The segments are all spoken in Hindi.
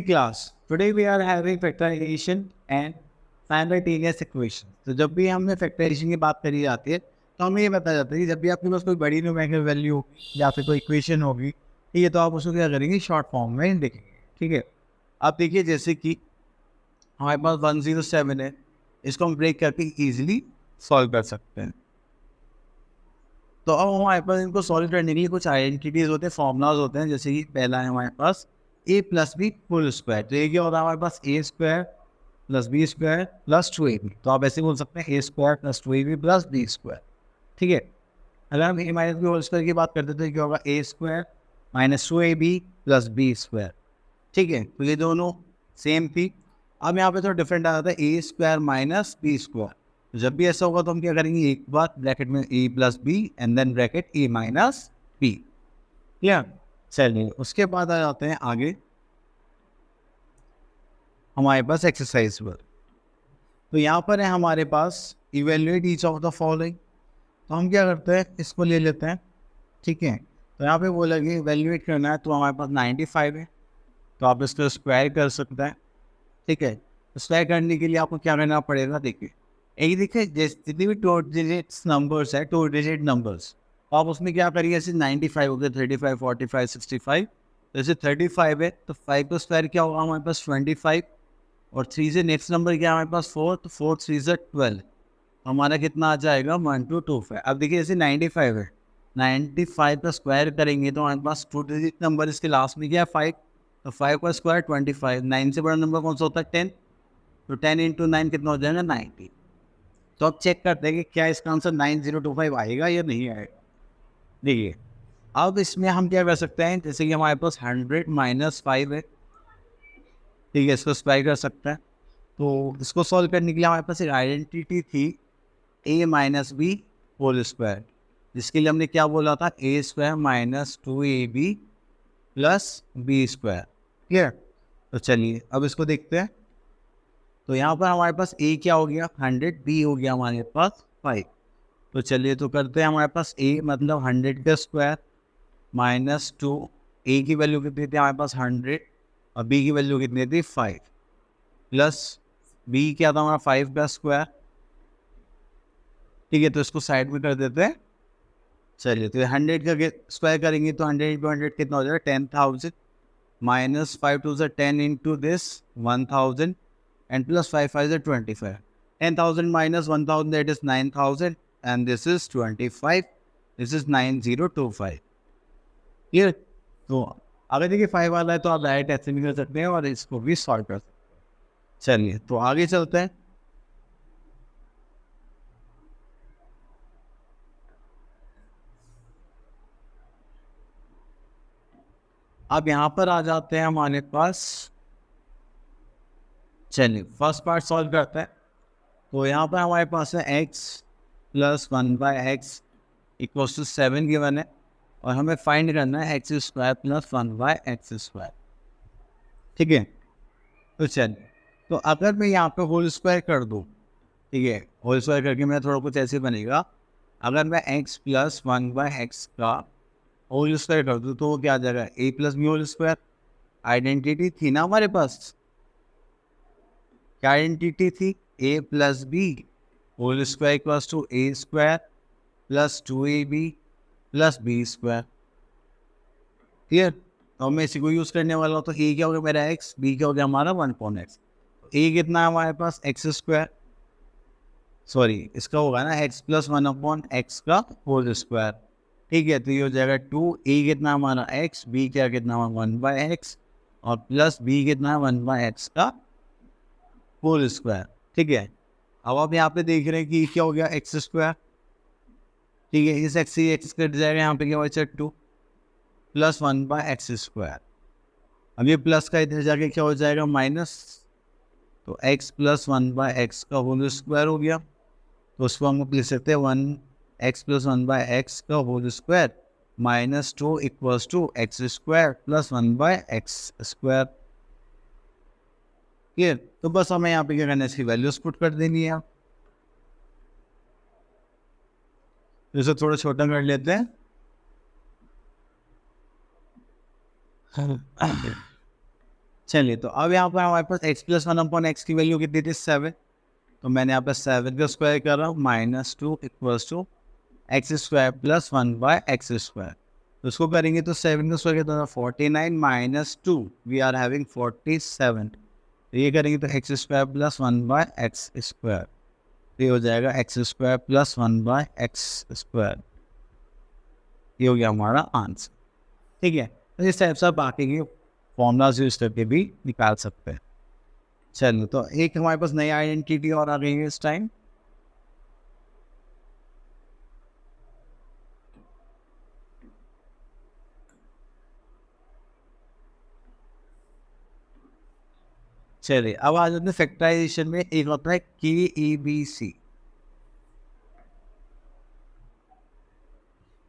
class. Today we are having factorization and simultaneous equation. तो जब भी हमने फैक्टराइजेशन की बात करी जाती है तो हमें ये बताया जाता है कि जब भी आपके पास कोई बड़ी न्यूमेरिकल वैल्यू होगी या फिर कोई इक्वेशन होगी, ठीक है, तो आप उसको क्या करेंगे, शॉर्ट फॉर्म में देखेंगे। ठीक है, आप देखिए जैसे कि हमारे पास 107 है, इसको हम ब्रेक करके इजीली सॉल्व कर सकते हैं। तो अब हमारे पास इनको सॉल्व करने के लिए कुछ आइडेंटिटीज होते हैं, फॉर्मूलाज होते हैं। जैसे कि पहला है हमारे पास a plus B whole square. तो ये क्या होता है हमारे पास, a square plus B square plus 2ab। तो आप ऐसे बोल सकते हैं a square plus 2ab plus B square. ठीक है, अगर हम a minus B whole square की बात करते तो क्या होगा, a square minus 2ab plus B square. ठीक है, तो ये दोनों सेम थी। अब यहाँ पे थोड़ा डिफरेंट आ जाता है, a square minus B square. जब भी ऐसा होगा तो हम क्या करेंगे, एक बार ब्रैकेट में a plus B and then bracket a minus B. Clear, चलिए उसके बाद आ जाते हैं आगे हमारे पास एक्सरसाइज पर। तो यहाँ पर है हमारे पास evaluate each of the following. तो हम क्या करते हैं, इसको ले लेते हैं। ठीक है, तो यहाँ पे बोला कि इवेल्युएट करना है, तो हमारे पास 95 है, तो आप इसको स्क्वायर कर सकते हैं। ठीक है, स्क्वायर करने के लिए आपको क्या करना पड़ेगा, देखिए एक देखिए जितनी भी 2 डिजिट्स नंबर्स है, 2 डिजिट नंबर्स, आप उसमें क्या करिए, जैसे 95 हो गए, 35, 45, 65। जैसे 35 है तो 5 का स्क्वायर क्या होगा हमारे पास 25, और 3 से नेक्स्ट नंबर क्या हमारे पास 4, तो 4 3 से 12, हमारा कितना आ जाएगा 1225। अब देखिए जैसे 95 है, 95 का स्क्वायर करेंगे तो हमारे पास 2 डिजिट नंबर इसके लास्ट में क्या है 5, तो 5 का स्क्वायर 25। 9 से बड़ा नंबर कौन सा होता है 10, तो 10 इंटू 9 कितना हो जाएगा 90। तो अब चेक करते हैं कि क्या इसका आंसर 9025 आएगा या नहीं आएगा। देखिए अब इसमें हम क्या कर सकते हैं, जैसे कि हमारे पास 100 माइनस 5 है, ठीक है, इसको स्क्वायर कर सकते हैं। तो इसको सॉल्व करने के लिए हमारे पास एक आइडेंटिटी थी a minus B whole square, जिसके लिए हमने क्या बोला था, a square minus 2ab plus B square. Clear, तो चलिए अब इसको देखते हैं। तो यहाँ पर हमारे पास a क्या हो गया 100, b हो गया हमारे पास 5। तो चलिए तो करते हैं, हमारे पास a मतलब 100 का स्क्वायर माइनस 2, a की वैल्यू कितनी थी हमारे पास 100 और b की वैल्यू कितनी थी 5, प्लस b क्या था हमारा 5 का स्क्वायर। ठीक है, तो इसको साइड में कर देते हैं। चलिए तो 100 का स्क्वायर करेंगे तो 100 इंटू 100 कितना हो जाएगा 10,000, माइनस 5 टू ज़ 10 into this 1000 and plus 5 5 is 25. 10,000 minus 1,000, that is 9,000, and this is 25. This is 9025. Clear? तो अगर देखिए 5 वाला है तो आप डायरेक्ट ऐसे भी कर सकते हैं और इसको भी सॉल्व कर सकते हैं। चलिए तो आगे चलते हैं। अब यहाँ पर आ जाते हैं हमारे पास। चलिए फर्स्ट पार्ट सॉल्व करते हैं। तो यहाँ पर हमारे पास है x plus 1/x equals to 7 given है, और हमें फाइंड करना है x square plus 1/x square. ठीक है, तो चलिए तो अगर मैं यहाँ पे होल स्क्वायर कर दूँ, ठीक है, होल स्क्वायर करके मेरा थोड़ा कुछ ऐसे बनेगा। अगर मैं x प्लस 1/x का होल स्क्वायर कर दूँ तो वो क्या आ जाएगा, a plus B whole square. Identity थी ना हमारे पास, क्या आइडेंटिटी थी, a plus B whole square equals to a square plus 2ab plus B square. Clear, तो मैं इसी को यूज़ करने वाला हूँ। तो a क्या हो गया मेरा x, b क्या हो गया हमारा 1/x। a कितना है हमारे पास x स्क्वायर, सॉरी इसका होगा ना x प्लस 1/x का होल स्क्वायर। ठीक है, तो ये हो जाएगा 2, a कितना हमारा x, b क्या कितना 1/x, और प्लस b कितना 1/x का होल स्क्वायर। ठीक है, अब आप यहाँ पे देख रहे हैं कि क्या हो गया एक्स स्क्वायर। ठीक है, इस एक्स से एक्स कट जाएगा, यहाँ पे क्या हो 2 प्लस 1/x स्क्वायर। अब ये प्लस का इधर जाके क्या हो जाएगा माइनस, तो x प्लस 1/x का होल स्क्वायर हो गया। तो उसको हम लिख सकते हैं 1x प्लस 1/x का whole square minus 2 equals to X square plus 1/x square. Clear, तो बस हमें यहाँ पे क्या करना है, इसकी वैल्यूज पुट कर देनी है। इसे थोड़ा छोटा कर लेते हैं। चलिए, तो अब यहाँ पर हमारे पास x plus one upon x की वैल्यू कितनी थी 7, तो मैंने यहाँ पर 7 का स्क्वायर कर रहा हूँ, -2 equals to X square plus 1 by X square. तो उसको करेंगे तो 7 का स्क्वायर कितना था 49 -2 वी आर हैविंग 47। तो ये करेंगे तो X square plus 1 by X square, ये हो जाएगा X square plus 1 by X square. ये हो गया हमारा आंसर। ठीक है, तो इस टाइप से आप बाकी के फॉर्मूलाज यूज करके भी निकाल सकते हैं। चलो, तो एक हमारे पास नई आइडेंटिटी और आ गई है इस टाइम। चलिए, अब आ जाते हैं फैक्टराइजेशन में। एक होता है KEBC।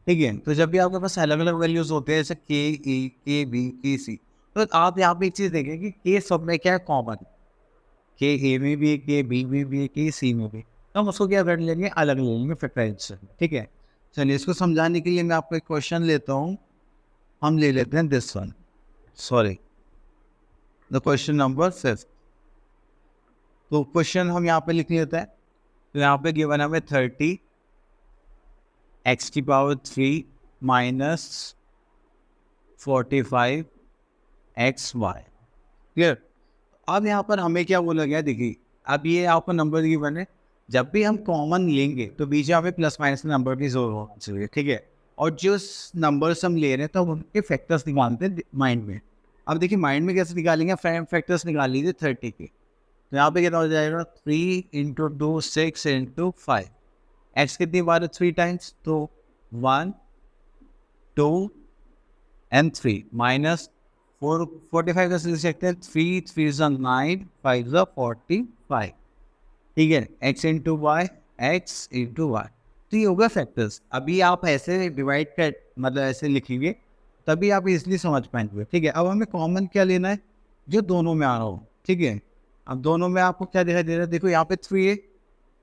ठीक है, तो जब भी आपके पास अलग अलग वैल्यूज होते हैं जैसे KE KB KC, तो आप यहाँ पे एक चीज देखें कि K सब में क्या है कॉमन, KA में भी है, KB में भी है, KC में भी। तो हम उसको क्या कर लेंगे, अलग ले लेंगे फैक्टराइजेशन। ठीक है, चलिए इसको समझाने के लिए मैं आपको एक क्वेश्चन लेता हूँ। हम ले लेते हैं this one, sorry the question number 5। तो क्वेश्चन हम यहाँ पे लिख लेते हैं। तो यहाँ पे गिवन है हमें 30 एक्स की power 3 minus 45 X Y. Clear. अब यहाँ पर हमें क्या बोला गया, देखिए अब ये आपको नंबर गिवन है, जब भी हम कॉमन लेंगे तो बीच में हमें प्लस माइनस नंबर की जरूरत होना चाहिए। ठीक है, और जो नंबर्स हम ले रहे हैं तो उनके फैक्टर्स निकालते हैं माइंड में। अब देखिए माइंड में कैसे निकालेंगे, फैक्टर्स निकाल लीजिए 30 के। तो यहाँ पे कितना हो जाएगा 3 × 2 6 × 5। एक्स कितनी बार है 3 टाइम्स, तो 1 2 and 3 माइनस 45 का लिख सकते हैं 3 3 9 5 45। ठीक है, x into Y X into Y. तो ये होगा फैक्टर्स। अभी आप ऐसे डिवाइड कर मतलब ऐसे लिखेंगे तभी आप इजली समझ पाएंगे। ठीक है, अब हमें कॉमन क्या लेना है, जो दोनों में आ रहा हो। ठीक है, अब दोनों में आपको क्या दिखाई दे रहा है, देखो यहाँ पे 3 है,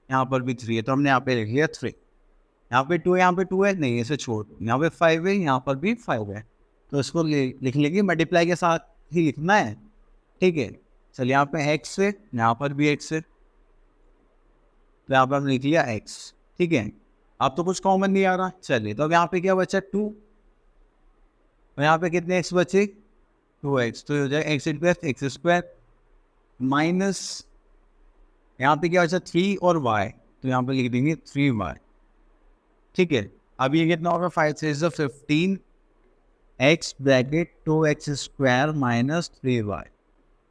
यहाँ पर भी 3 है, तो हमने यहाँ पे लिख लिया 3। यहाँ पे 2 है, यहाँ पे 2 है, नहीं इसे छोड़ दो। यहाँ पे 5 है, यहाँ पर भी 5 है, तो इसको लिख लेंगे, मल्टीप्लाई के साथ ही लिखना है। ठीक है, चलिए यहाँ पे x है, यहाँ पर भी x है, तो यहाँ पर हमने लिख लिया x। ठीक है, अब तो कुछ कॉमन नहीं आ रहा। चलिए, तो अब यहाँ पे क्या बचा 2, और यहाँ पे कितने x बचे 2x, तो हो जाएगा x into x square minus यहाँ पे क्या बचा 3 और y, तो यहाँ पे लिख देंगे 3y। ठीक है, अब ये कितना होगा 5 से 15 x bracket 2x square minus 3y।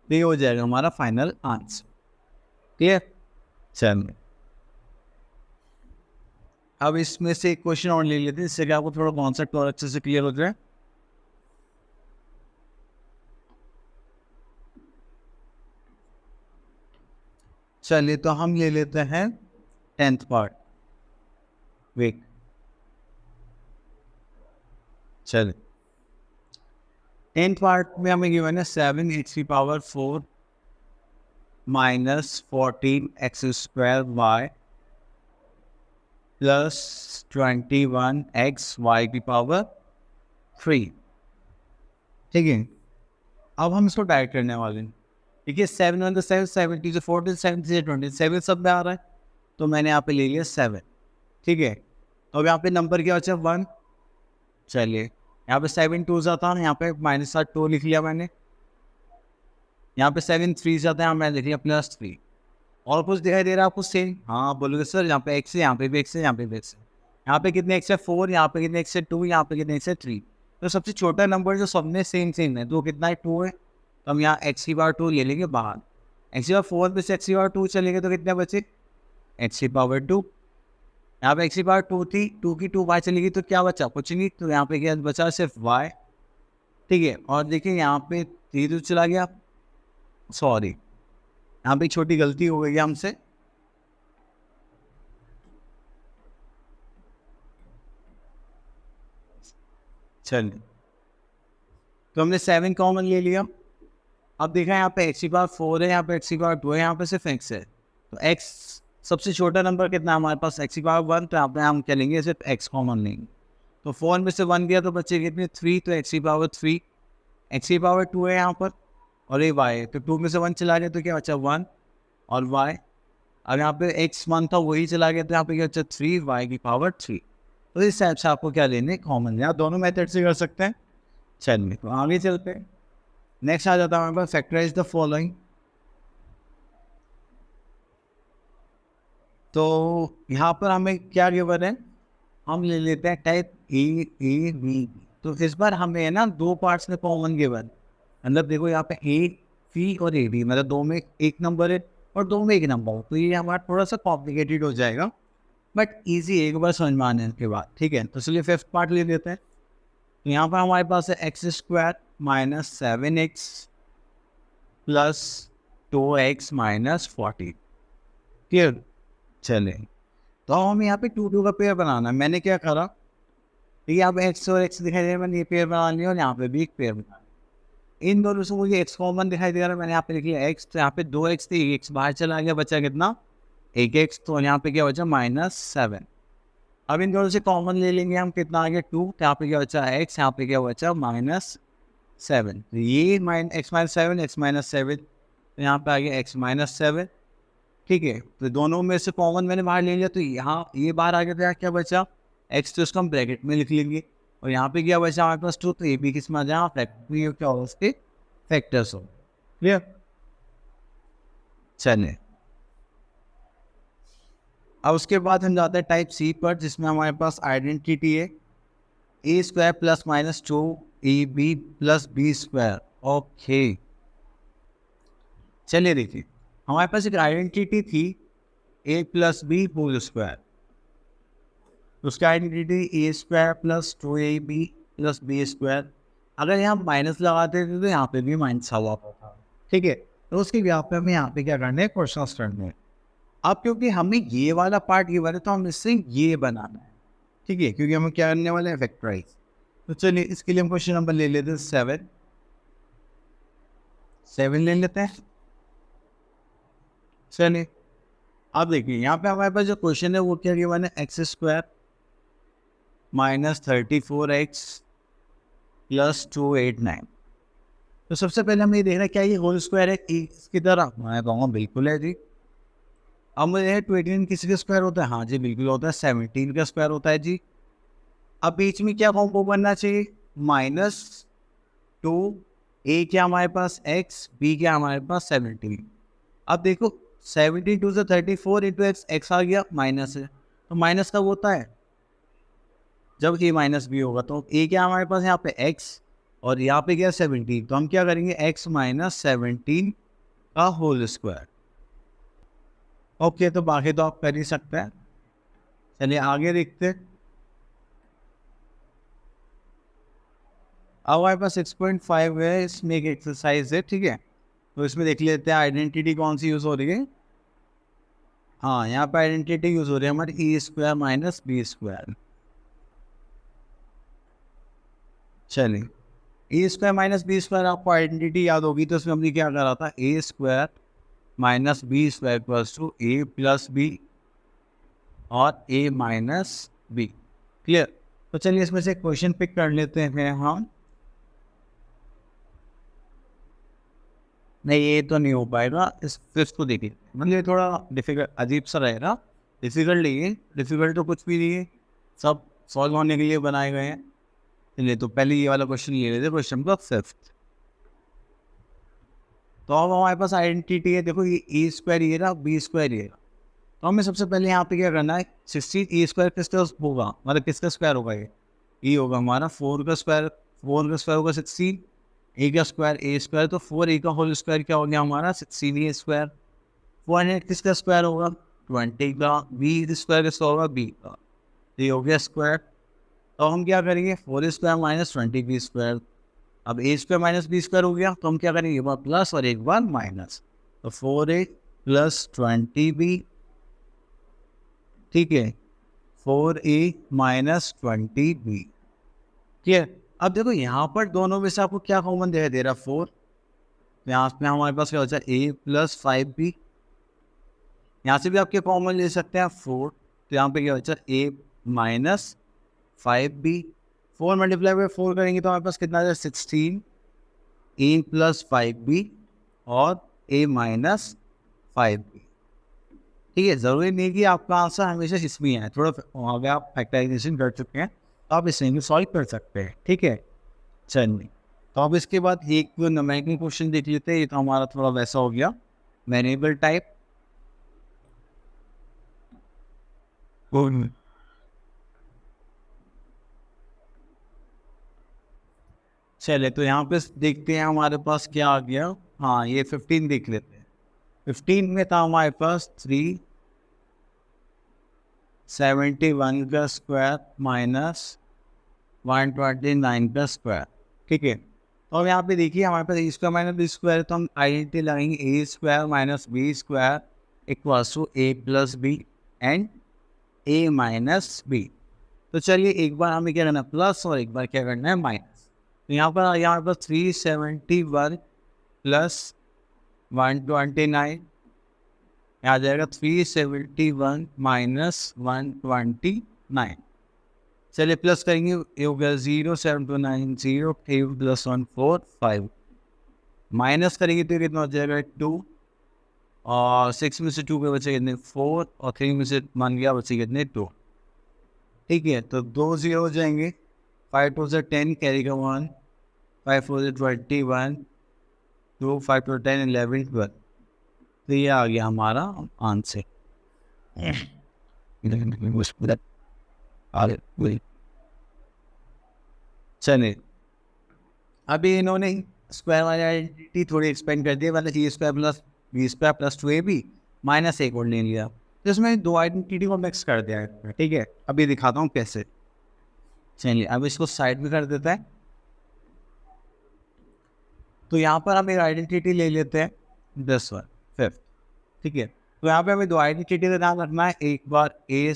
ये हो जाएगा हमारा फाइनल आंसर। ठीक है, चलिए अब इसमें से एक क्वेश्चन और ले लेते हैं, इससे कि आपको थोड़ा कॉन्सेप्ट और अच्छे से क्लियर हो जाए। चलिए, तो हम ले लेते हैं 10th पार्ट। वेट, चलिए 10th पार्ट में हमें गिवन है 7 x की power 4 minus 14 X square Y plus 21 X Y की पावर 3। ठीक है, अब हम इसको डायरेक्ट करने वाले हैं। ठीक है, 7 1 7 70 से 14 7 से 27 सब में आ रहा है, तो मैंने यहाँ पे ले लिया 7। ठीक है, तो अब यहाँ पे नंबर क्या बचा 1। चलिए, यहाँ पे 7 2 जाता है, यहाँ पे माइनस 2 लिख लिया मैंने। यहाँ पे 7 3 जाता है, यहाँ मैंने लिख लिया +3। और कुछ दिखाई दे रहा है आपको सेम? हाँ बोलोगे सर, यहाँ पे x है, यहाँ पे भी x है, यहाँ पे भी x है। यहाँ पे कितने x है 4, यहाँ पे कितने x है 2, यहाँ पे कितने x है 3। तो सबसे छोटा नंबर जो सब में सेम है, तो कितना है 2 है, तो हम यहाँ x की पावर 2 ले लेंगे बाहर। x की पावर 4 में से x की पावर 2 चलेंगे तो कितने बचे x की पावर 2। यहाँ पे x की पावर 2 थी, 2 की 2 बाहर चलेगी तो क्या बचा, कुछ नहीं, तो यहाँ पे क्या बचा सिर्फ y। ठीक है, और देखिए यहाँ पे 3 तो चला गया, सॉरी यहाँ पे छोटी गलती हो गई है हमसे। चलिए, तो हमने 7 कॉमन ले लिया। अब देखा यहाँ पे x की पावर 4 है, यहाँ पे x की पावर 2 है, यहाँ पे सिर्फ x है, तो x सबसे छोटा नंबर कितना है हमारे पास x की पावर 1, तो यहाँ पे हम क्या लेंगे सिर्फ x कॉमन लेंगे। तो 4 में से 1 गया तो बच्चे कितने 3, तो x की पावर 3, x की पावर 2 है यहाँ पर, और ये y, तो 2 में से 1 चला गया तो क्या बचा 1 और y। अब यहाँ पे x1 था वही चला गया तो यहाँ पे क्या बचा 3y की पावर 3। तो इस हिसाब से आपको क्या लेने कॉमन, या दोनों मेथड से कर सकते हैं। चलिए तो आगे चलते हैं। नेक्स्ट आ जाता है हमारे पास फैक्टराइज द फॉलोइंग। तो यहाँ पर हमें क्या गिवन है, हम ले लेते हैं टाइप ए बी। तो इस बार हमें है ना 2 पार्ट्स में कॉमन गिवन, मतलब देखो यहाँ पे ए सी और ए बी, मतलब 2 में 1 नंबर है और 2 में 1 नंबर है, तो ये हमारा थोड़ा सा कॉम्प्लिकेटेड हो जाएगा, बट इजी एक बार समझ में आने के बाद। ठीक है, तो चलिए 5th पार्ट ले लेते हैं। तो यहाँ पर हमारे पास है x² minus 7x plus 2x minus 40। Clear. चले तो हमें यहाँ पे 2 का पेयर बनाना है। मैंने क्या करा, ठीक है, अब x और x दिखाई दे रहा है, मैंने ये पेयर बना लिया और यहाँ पे भी एक पेयर बना। इन दोनों से मुझे x कॉमन दिखाई दे रहा है, मैंने यहाँ पे लिख लिया x, तो यहाँ पे 2x थे, x बाहर चला गया, बचा कितना 1x, तो यहाँ पे क्या बचा -7। अब इन दोनों से कॉमन ले लेंगे हम, कितना आ गया 2, तो यहाँ पे क्या बचा x, यहाँ पे क्या बचा -7। तो ये x -7 x -7, तो यहाँ पे आ गया x -7। ठीक है, तो दोनों में से कॉमन मैंने बाहर ले लिया, तो यहाँ ये बाहर आ गया, तो यहाँ क्या बचा x, तो इसको हम ब्रैकेट में लिख लेंगे, और यहाँ पे क्या बचा हमारे पास 2, तो ये भी किस में आ जाए फैक्टर, क्या होगा उसके फैक्टर्स हो। क्लियर। चलिए अब उसके बाद हम जाते हैं टाइप सी पर, जिसमें हमारे पास आइडेंटिटी है a² plus minus 2ab plus b²। Okay, चलिए देखिए, हमारे पास एक आइडेंटिटी थी a plus B whole square, उसकी identity a² plus 2ab plus b²। अगर यहाँ माइनस लगाते थे तो यहाँ पे भी माइनस हुआ था। ठीक है, तो उसके यहाँ पे हमें यहाँ पे क्या करना है, क्वेश्चन करने हैं। अब क्योंकि हमें ये वाला पार्ट ये वाला, तो हम इससे ये बनाना है। ठीक है, क्योंकि हम क्या करने वाले हैं फैक्टराइज। तो चलिए इसके लिए हम क्वेश्चन नंबर ले लेते हैं 7 ले लेते हैं। चलिए अब देखिए, यहाँ पे हमारे पास जो क्वेश्चन है वो क्या गिवन है, x² माइनस 34x प्लस 289। तो सबसे पहले हमें ये देखना क्या ये होल स्क्वायर है इसकी तरह, मैं कहूँगा बिल्कुल है जी। अब मुझे 289 किसी का स्क्वायर होता है, हाँ जी बिल्कुल होता है, 17 का स्क्वायर होता है जी। अब बीच में क्या कॉम्बो बनना चाहिए, -2, a क्या हमारे पास x, b क्या हमारे पास 17। अब देखो 72 से 34 इंटू x आ गया माइनस है, तो माइनस कब होता है, जब a माइनस बी होगा। तो a क्या हमारे पास यहाँ पे x और यहाँ पे क्या 17, तो हम क्या करेंगे x माइनस 17 का होल स्क्वायर। ओके, तो बाकी तो आप कर ही सकते हैं। चलिए आगे देखते हैं। अब हमारे पास 6.5 है, इसमें एक एक्सरसाइज है। ठीक है, तो इसमें देख लेते हैं आइडेंटिटी कौन सी यूज़ हो रही है। हाँ, यहाँ पे आइडेंटिटी यूज़ हो रही है हमारी a² माइनस b²। चलिए a² माइनस b², आपको आइडेंटिटी याद होगी, तो उसमें हमने क्या करा था, a² minus b² equals to a plus B और a माइनस बी। क्लियर। तो चलिए इसमें से क्वेश्चन पिक कर लेते हैं हम। नहीं, ये तो नहीं हो पाएगा, इसको देखिए, मतलब ये थोड़ा डिफिकल्ट अजीब सा रहेगा। डिफिकल्ट नहीं है, डिफिकल्ट तो कुछ भी नहीं है, सब सॉल्व होने के लिए बनाए गए हैं। चलिए तो पहले ये वाला क्वेश्चन ले लेते, क्वेश्चन का 5th। तो अब हमारे पास आइडेंटिटी है, देखो ये a² ये रहा, b² ये रहा। तो हमें सबसे पहले यहाँ पे क्या करना है, 16 a² किसका होगा, मतलब किसका स्क्वायर होगा, ये होगा हमारा 4 का स्क्वायर, 4 का स्क्वायर होगा 16, a का स्क्वायर a², तो 4a का होल स्क्वायर क्या हो गया हमारा 16a²। 400 किसका स्क्वायर होगा 20 का, b स्क्वायर किसका होगा b का, ये हो गया स्क्वायर। तो हम क्या करेंगे 4a² माइनस 20b²। अब a² माइनस b² हो गया, तो हम क्या करेंगे एक बार प्लस और एक बार माइनस, तो 4a प्लस 20b। ठीक है, 4a माइनस 20b। ठीक है, अब देखो यहाँ पर दोनों में से आपको क्या कॉमन दिखाई दे रहा है 4, तो यहाँ पे हमारे पास क्या बचा a प्लस 5b। यहाँ से भी आपके कॉमन ले सकते हैं 4, तो यहाँ पे क्या बचा a minus 5b। 4 multiply by 4 करेंगे तो हमारे पास कितना आ जाए 16 a प्लस 5b और a माइनस 5b। ठीक है, ज़रूरी नहीं कि आपका आंसर हमेशा इसमें है, थोड़ा अगर आप फैक्टराइजेशन कर चुके हैं तो आप इसमें भी सॉल्व कर सकते हैं। ठीक है, चलिए, तो अब इसके बाद एक न्यूमेरिकल क्वेश्चन देख लेते हैं। ये तो हमारा थोड़ा वैसा हो गया, वेरिएबल टाइप। चले, तो यहाँ पे देखते हैं हमारे पास क्या आ गया। हाँ, ये 15 देख लेते हैं। 15 में था हमारे पास 371 का स्क्वायर माइनस 129 का स्क्वायर। ठीक है, तो अब यहाँ पे देखिए हमारे पास A square minus B square, तो हम आइडेंटिटी लगाएंगे A square minus B square equals to A plus B and A minus B. तो चलिए, एक बार हमें क्या करना है प्लस और एक बार क्या करना है माइनस। तो यहाँ पर 371 प्लस 129, आ जाएगा 371 माइनस 129। चलिए प्लस करेंगे, ये हो गया 0729 0 प्लस 1 4 5। माइनस करेंगे तो कितना हो जाएगा 2, और 6 में से 2 के बचे कितने 4, और 3 में से 1 गया बचे कितने 2। ठीक है, तो 2 0 हो जाएंगे, 5 2 से 10 कैरी का 1, 5 4 से 21, 2 5 2 10 11 12। तो ये आ गया हमारा आंसर। चलिए, अभी इन्होंने स्क्वायर वाली आइडेंटिटी थोड़ी एक्सपेंड कर दी, मतलब A square plus B square plus 2ab minus एक और ले लिया, तो इसमें दो आइडेंटिटी को मिक्स कर दिया है। ठीक है, अभी दिखाता हूँ कैसे। चलिए, अब इसको साइड में कर देता है। तो यहाँ पर हम एक आइडेंटिटी ले लेते हैं, दिस वन 5th। ठीक है, तो यहाँ पे हमें दो आइडेंटिटी का ध्यान रखना है, एक बार ए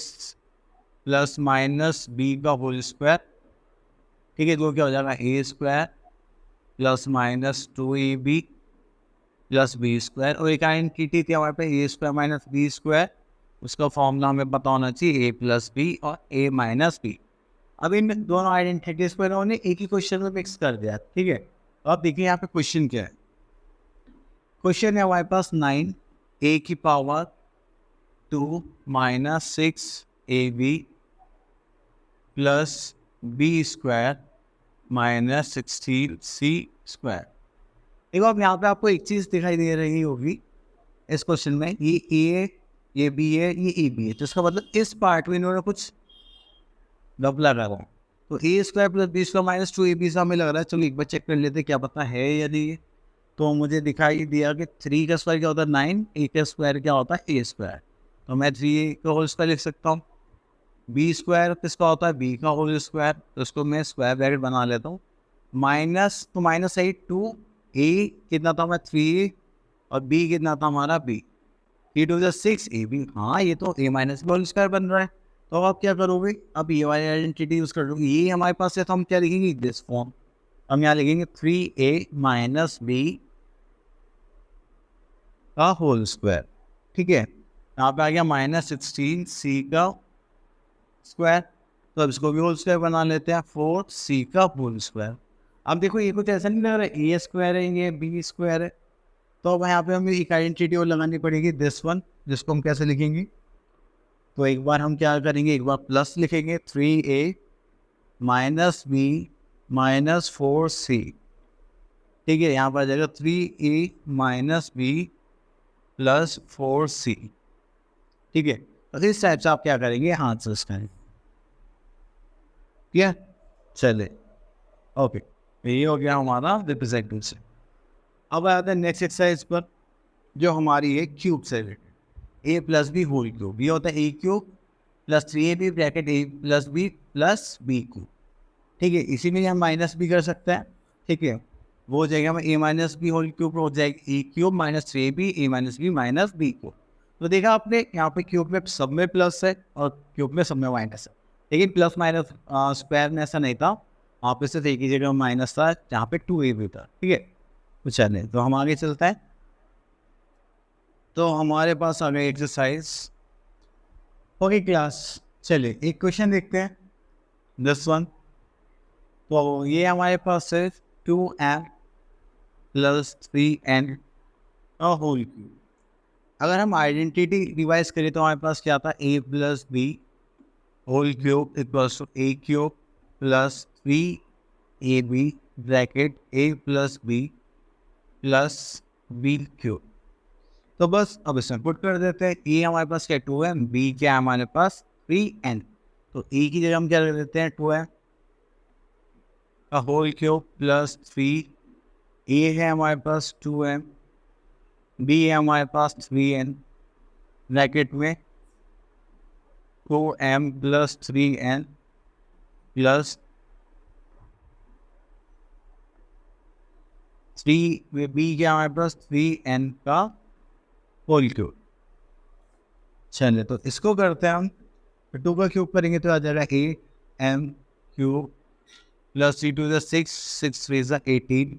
प्लस माइनस बी का होल स्क्वायर। ठीक है, तो क्या हो जाएगा A square plus minus 2ab plus B square, और एक आइडेंटिटी थी हमारे पे A square minus B square, उसका फॉर्मूला हमें पता होना चाहिए ए प्लस बी और ए माइनस बी। अब इन दोनों आइडेंटिटीज को इन्होंने एक ही क्वेश्चन में मिक्स कर दिया। ठीक है, तो आप देखिए यहाँ पे क्वेश्चन क्या है। क्वेश्चन है हमारे पास 9 a की power 2 minus 6 ab plus B square minus 16 c square. देखो, अब यहाँ पे आपको एक चीज़ दिखाई दे रही होगी इस क्वेश्चन में, ये ए, ये बी है, ये ए बी है, तो इसका मतलब इस पार्ट में इन्होंने कुछ गपला करा। तो A square plus B square minus 2ab से हमें लग रहा है, चलो एक बार चेक कर लेते क्या पता है या नहीं। तो मुझे दिखाई दिया कि 3 का स्क्वायर क्या होता है 9, ए का स्क्वायर क्या होता है ए स्क्वायर, तो मैं 3 का होल स्क्वायर लिख सकता हूँ। बी स्क्वायर किसका होता है बी का होल स्क्वायर, तो उसको मैं स्क्वायर ब्रैकेट बना लेता हूँ। माइनस, तो माइनस 8 2, ए कितना था हमारा 3, और बी कितना था हमारा बी, 3 2 6 ए बी। हाँ, ये तो ए माइनस होल स्क्वायर बन रहा है। तो अब आप क्या करोगे, अब ये वाली आइडेंटिटी यूज़ कर लोगे, ये हमारे पास है, तो हम क्या लिखेंगे दिस फॉर्म, हम यहाँ लिखेंगे 3a माइनस बी का होल स्क्वायर। ठीक है, यहाँ पे आ गया माइनस 16 सी का स्क्वायर, तो अब इसको भी होल स्क्वायर बना लेते हैं 4 सी का होल स्क्वायर। अब देखो, ये कुछ ऐसा नहीं लग रहा है ए स्क्वायर है ये बी स्क्वायर है, तो अब यहाँ पे हमें एक आइडेंटिटी और लगानी पड़ेगी दिस वन, जिसको हम कैसे लिखेंगे। तो एक बार हम क्या करेंगे, एक बार प्लस लिखेंगे 3a minus B minus 4c। ठीक है, यहाँ पर आ जाएगा 3a minus B plus 4c। ठीक है, तो इस टाइप से आप क्या करेंगे, हाथ से करेंगे। ठीक है, चले, ओके, ये हो गया हमारा रिप्रेजेंटेटिव से। अब आते हैं नेक्स्ट एक्सरसाइज पर, जो हमारी है क्यूब से रिलेटेड, ए प्लस बी होल क्यूब। ये होता है ए cube plus 3ab bracket A plus B cube. ठीक है, इसी में हम माइनस भी कर सकते हैं। ठीक है, वो हो जाएगा हमें ए माइनस बी होल क्यूब, हो जाएगा ए क्यूब माइनस 3ab ए माइनस बी क्यूब। तो देखा आपने, यहाँ पे क्यूब में सब में प्लस है और क्यूब में सब में माइनस है, लेकिन प्लस माइनस स्क्वायर में ऐसा नहीं था, वहाँ पे सिर्फ एक ही जगह माइनस था जहाँ पे 2ab था। ठीक है, तो चलें, तो हम आगे चलता है। तो हमारे पास आ गए एक्सरसाइज। ओके क्लास, चलिए एक क्वेश्चन देखते हैं, दिस वन। तो ये हमारे पास है 2m plus 3n a whole cube. अगर हम आइडेंटिटी रिवाइज करें तो हमारे पास क्या था, A plus B whole cube equals to A cube plus 3ab bracket A plus B plus B cube. तो बस अब इसमें पुट कर देते हैं। ए हमारे पास क्या 2m, बी क्या है हमारे पास 3n। तो ए की जगह हम क्या कर देते हैं 2m का होल क्यूब प्लस 3, ए है हमारे पास 2m, बी है हमारे पास 3n ब्रैकेट में 2m plus 3n plus 3, B क्या हमारे पास 3n का होल क्यूब। चलिए तो इसको करते हैं हम, 2 का क्यूब करेंगे तो आ जाएगा 8m cube plus 3 to 6, 6 3 18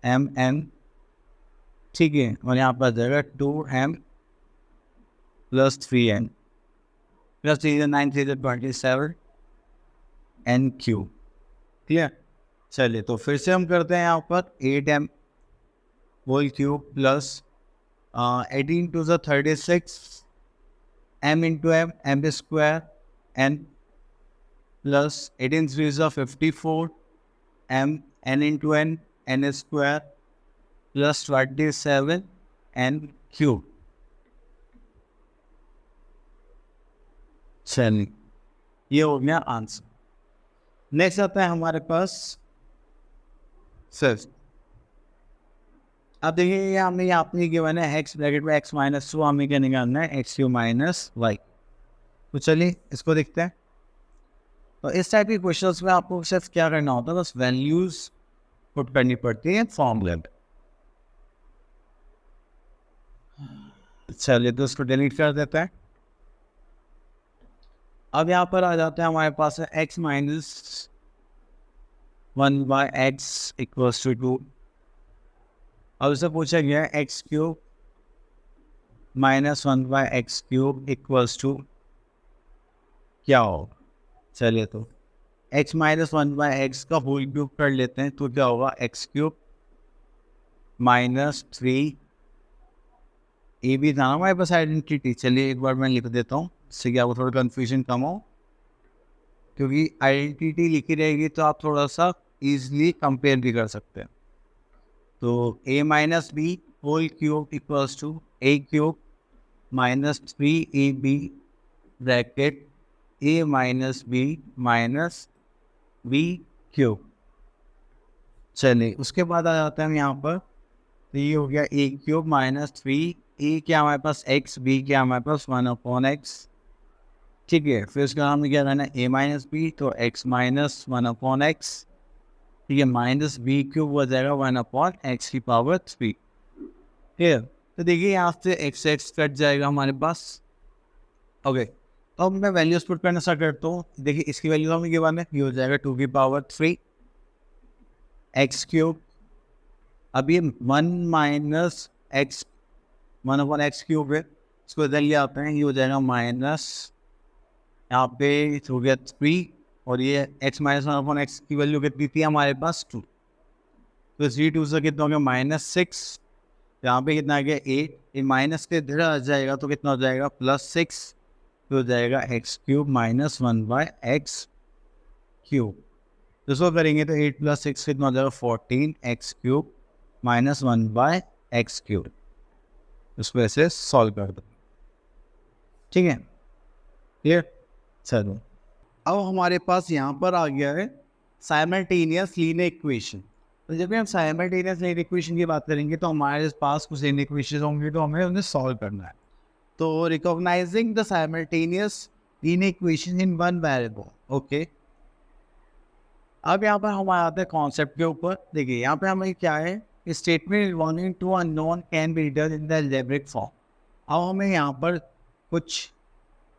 mn, ठीक है। और यहाँ पर आ जाएगा 2m plus 3n plus 3 9 3 27 n cube, clear. चलिए तो फिर से हम करते हैं यहाँ पर 8m whole cube plus 18 two 36 m into m square n plus 18 3 54 m n into n square plus 27 n cube. चलिए ये हो गया आंसर। नेक्स्ट आता है हमारे पास फिफ्थ। अब देखिए ये हमें यहाँ पे गिवन है एक्स ब्रैकेट में एक्स माइनस 2, हमें क्या निकालना है एक्स क्यू माइनस वाई। तो चलिए इसको देखते हैं। तो इस टाइप के क्वेश्चंस में आपको सिर्फ क्या करना होता है, बस वैल्यूज पुट करनी पड़ती है फॉर्मूले में। चलिए तो इसको डिलीट कर देते हैं। अब यहाँ पर आ जाते हैं हमारे पास है X minus 1 by X equals to 2। अब इससे पूछा गया है X cube minus 1 by X cube equals to क्या होगा। चलिए तो एक्स माइनस 1 बाई एक्स का होल क्यूब कर लेते हैं तो क्या होगा एक्स क्यूब माइनस 3, ए भी था ना हमारे पास आइडेंटिटी। चलिए एक बार मैं लिख देता हूँ, इससे क्या आपको थोड़ा कन्फ्यूजन कम हो, क्योंकि आइडेंटिटी लिखी रहेगी तो आप थोड़ा सा ईजिली कंपेयर भी कर सकते हैं। तो a minus B whole cube equals to A cube minus 3ab bracket a minus B minus B cube. चलिए उसके बाद आ जाते हैं हम यहाँ पर, तो ये हो गया a क्यूब माइनस 3, a क्या हमारे पास x, b क्या हमारे पास 1/x, ठीक है। फिर उसका हमें क्या रहना है a माइनस बी, तो x माइनस 1/x, ठीक है, माइनस बी क्यूब हो जाएगा 1/x की पावर 3, ठीक है। तो देखिए यहाँ से x कट जाएगा हमारे पास। ओके तो अब मैं वैल्यूज पुट करना स्टार्ट करता हूँ। देखिए इसकी वैल्यू हमें गिवन है, ये हो जाएगा 2 की पावर 3 x क्यूब। अब ये 1 माइनस एक्स 1/x क्यूब है, इसको इधर ले आते हैं, ये हो जाएगा माइनस यहाँ पे हो गया 3, और ये x माइनस 1/x की वैल्यू कितनी थी हमारे पास 2, तो 3 से कितना हो गया -6, यहाँ पे कितना आ गया 8, ये माइनस के इधर आ जाएगा तो कितना हो जाएगा +6, तो हो जाएगा x cube minus 1/x cube. इसको करेंगे तो 8 + 6 कितना हो जाएगा 14 x cube minus 1/x cube. इसको ऐसे सॉल्व कर दो, ठीक है, क्लियर। चलो अब हमारे पास यहाँ पर आ गया है साइमल्टेनियस लीनियर इक्वेशन। तो जब भी हम साइमल्टेनियस लीनियर इक्वेशन की बात करेंगे तो हमारे पास कुछ लीनियर इक्वेशन होंगे तो हमें उन्हें सॉल्व करना है। तो recognising the simultaneous linear equation in one variable, okay. अब यहाँ पर हम आते हैं कॉन्सेप्ट के ऊपर। देखिए यहाँ पे हमें क्या है, statement involving two unknown can be written in the algebraic form. अब हमें यहाँ पर कुछ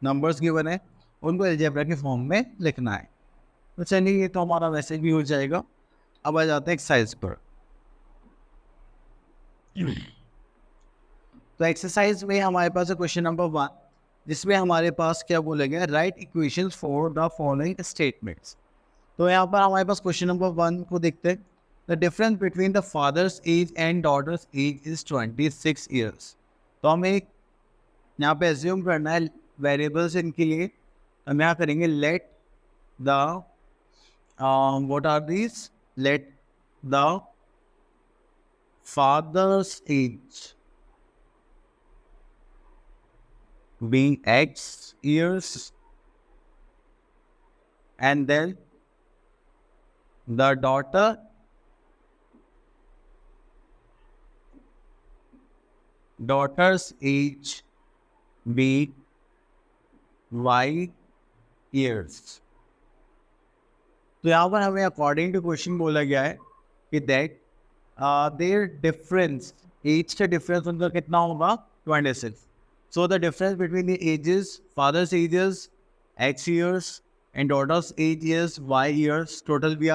नंबर्स गिवन है, उनको अलजेब्रा के फॉर्म में लिखना है। तो चलिए ये तो हमारा वैसे भी हो जाएगा। अब आ जाते हैं एक्सरसाइज पर। तो एक्सरसाइज में हमारे पास है क्वेश्चन नंबर 1, जिसमें हमारे पास क्या बोला गया, right equations for the following statements. तो यहाँ पर हमारे पास क्वेश्चन नंबर 1 को देखते हैं। The difference between the father's as and daughters as is 26 years. तो हमें यहाँ पे एज्यूम करना है वेरिएबल्स इनके लिए। हम यहाँ करेंगे let the what are these, let the father's age be x years and then the daughter's age be y years। तो यहाँ पर हमें अकॉर्डिंग टू क्वेश्चन बोला गया है कि दैट देयर डिफरेंस, एज का डिफरेंस उनका कितना होगा 26। So the difference between the ages, father's ages x years and daughter's age is y years, total we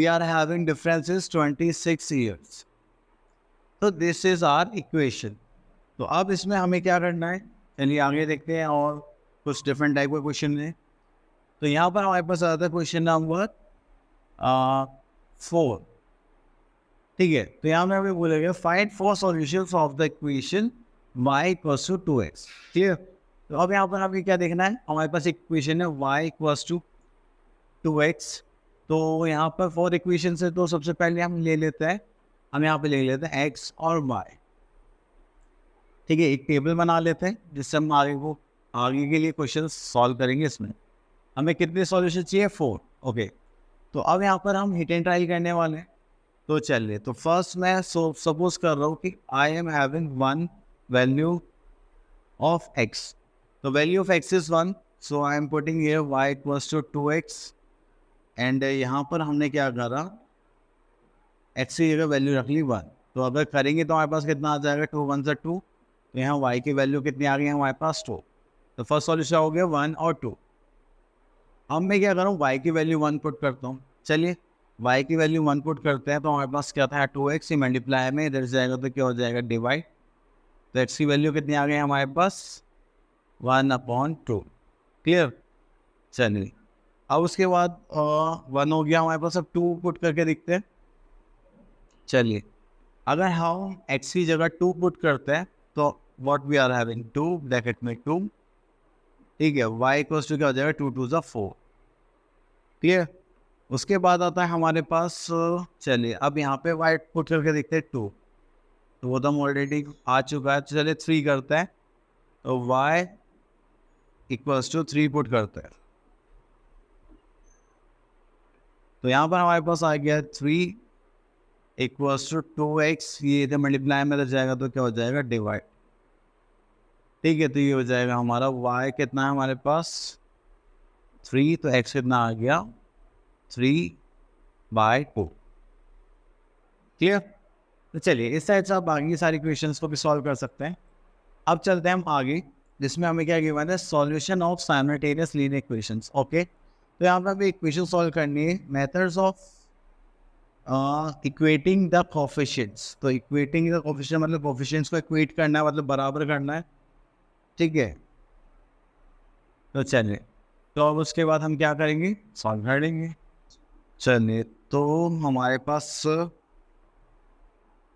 are having differences 26 years। तो दिस इज आवर इक्वेशन। तो अब इसमें हमें क्या करना है, चलिए आगे देखते हैं और कुछ डिफरेंट टाइप के क्वेश्चन है। तो यहाँ पर हमारे पास आता है क्वेश्चन नंबर 4, ठीक है। तो यहाँ में हमें बोलेगा find 4 solutions of the equation y equals to 2x, clear. तो अब यहाँ पर हमें क्या देखना है, हमारे पास एक इक्वेशन है y इक्वल्स टू 2x। तो यहाँ पर 4 इक्वेशन है, तो सबसे पहले हम ले लेते हैं, हम यहाँ पे ले लेते हैं x और y, ठीक है। एक टेबल बना लेते हैं जिससे हम आगे के लिए क्वेश्चन सॉल्व करेंगे। इसमें हमें कितने सॉल्यूशन चाहिए, 4, ओके। तो अब यहाँ पर हम हिट एंड ट्रायल करने वाले हैं। तो चलिए, तो फर्स्ट मैं सपोज कर रहा हूँ कि I am having 1 value of x। तो वैल्यू of x is 1, so I am putting here y equals to 2x and यहाँ पर हमने क्या करा, x की जगह वैल्यू रख ली 1। तो अगर करेंगे तो हमारे पास कितना आ जाएगा, 2 1 से 2। तो यहाँ y की वैल्यू कितनी आ गई है हमारे पास, 2। तो फर्स्ट सॉल्यूशन हो गया 1 और 2। अब मैं क्या कर रहा हूँ, y की वैल्यू 1 पुट करता हूँ। चलिए y की वैल्यू 1 पुट करते हैं, तो हमारे पास क्या था 2x, मल्टीप्लाई में इधर जाएगा तो क्या हो जाएगा, डिवाइड। तो x की वैल्यू कितनी आ गई हमारे पास, 1/2, क्लियर। चलिए अब उसके बाद 1 हो गया हमारे पास। अब 2 पुट करके देखते हैं। चलिए अगर हम x की जगह 2 पुट करते हैं तो what we are having, 2 bracket में 2, ठीक है। y इक्वल्स टू क्या हो जाएगा, 2 2 ज़ा 4, ठीक है। उसके बाद आता है हमारे पास, चलिए अब यहाँ पे y पुट करके देखते हैं 2, तो वो तो ऑलरेडी आ चुका है। चलिए 3 करते हैं, तो y इक्वल्स टू 3 पुट करते हैं। तो यहाँ पर हमारे पास आ गया 3 इक्वल्स टू 2x, ये इधर मल्टीप्लाई में जाएगा तो क्या हो जाएगा, डिवाइड, ठीक है। तो ये हो जाएगा हमारा y कितना है हमारे पास 3, तो x कितना आ गया 3/2, क्लियर। तो चलिए इस साइड से आप बाकी सारी क्वेश्चंस को भी सॉल्व कर सकते हैं। अब चलते हैं हम आगे, जिसमें हमें क्या गिवन है, solution of simultaneous linear equations, okay. तो यहाँ पर हमें इक्वेशन सॉल्व करनी है, methods of equating the coefficients. तो इक्वेटिंग द कोफिशिएंट मतलब कोफिशिएंट्स को इक्वेट करना है, मतलब बराबर करना है, ठीक है। तो चलिए, तो अब उसके बाद हम क्या करेंगे, सॉल्व कर लेंगे। चलिए तो हमारे पास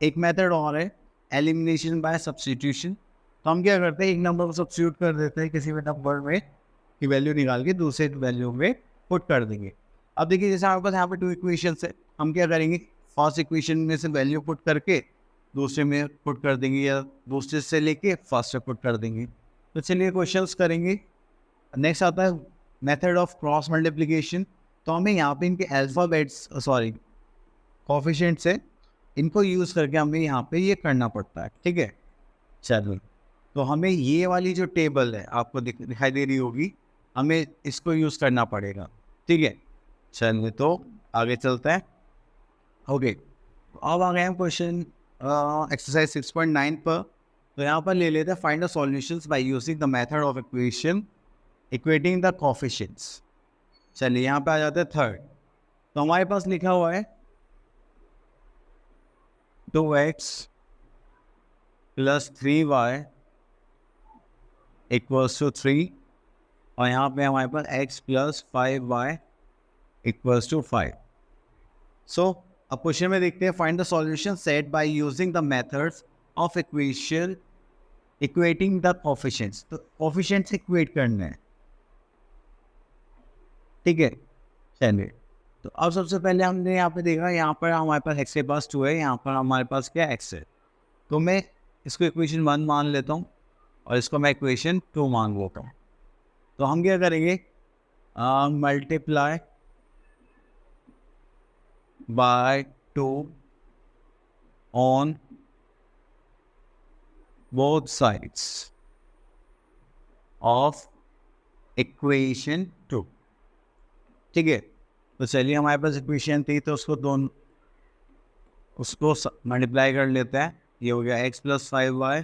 एक मेथड और है, एलिमिनेशन बाय सब्स्टिट्यूशन। तो हम क्या करते हैं, एक नंबर को सब्स्टिट्यूट कर देते हैं किसी भी नंबर में की वैल्यू निकाल के दूसरे वैल्यू में पुट कर देंगे। अब देखिए जैसे हमारे पास यहाँ पे 2 इक्वेशंस है, हम क्या करेंगे, फर्स्ट इक्वेशन में से वैल्यू पुट करके दूसरे में पुट कर देंगे, या दूसरे से लेके फर्स्ट में पुट कर देंगे। तो चलिए क्वेश्चंस करेंगे। नेक्स्ट आता है मेथड ऑफ क्रॉस मल्टीप्लिकेशन। तो हमें यहाँ पे इनके अल्फ़ाबेट्स कोफिशिएंट्स है, इनको यूज़ करके हमें यहाँ पे ये करना पड़ता है, ठीक है। चलो तो हमें ये वाली जो टेबल है आपको दिखाई दे रही होगी, हमें इसको यूज़ करना पड़ेगा, ठीक है। चलिए तो आगे चलते हैं, ओके। अब आ गए हम क्वेश्चन एक्सरसाइज 6.9 पर। तो यहाँ पर ले लेते हैं find the solutions bye using the method of equation equating the coefficients. चलिए यहाँ पे आ जाते हैं थर्ड। तो हमारे पास लिखा हुआ है 2x plus 3y equals to 3, और यहाँ पे हमारे पास x plus 5y equals to 5। So अब क्वेश्चन में देखते हैं, find the solution set by using the methods of equation equating the coefficients. तो कोफिशिएंट्स इक्वेट करने हैं, ठीक है। चलिए, तो अब सबसे पहले हमने यहाँ पे देखा, यहाँ पर हमारे पास x के पास 2 है, यहाँ पर हमारे पास क्या x है। तो मैं इसको इक्वेशन 1 मान लेता हूँ और इसको मैं इक्वेशन 2 मान लेता हूँ। तो हम क्या करेंगे, multiply by 2 on both sides of equation 2, ठीक है। तो चलिए, हमारे पास इक्वेशन थी तो उसको मल्टीप्लाई कर लेते हैं। ये हो गया x plus 5y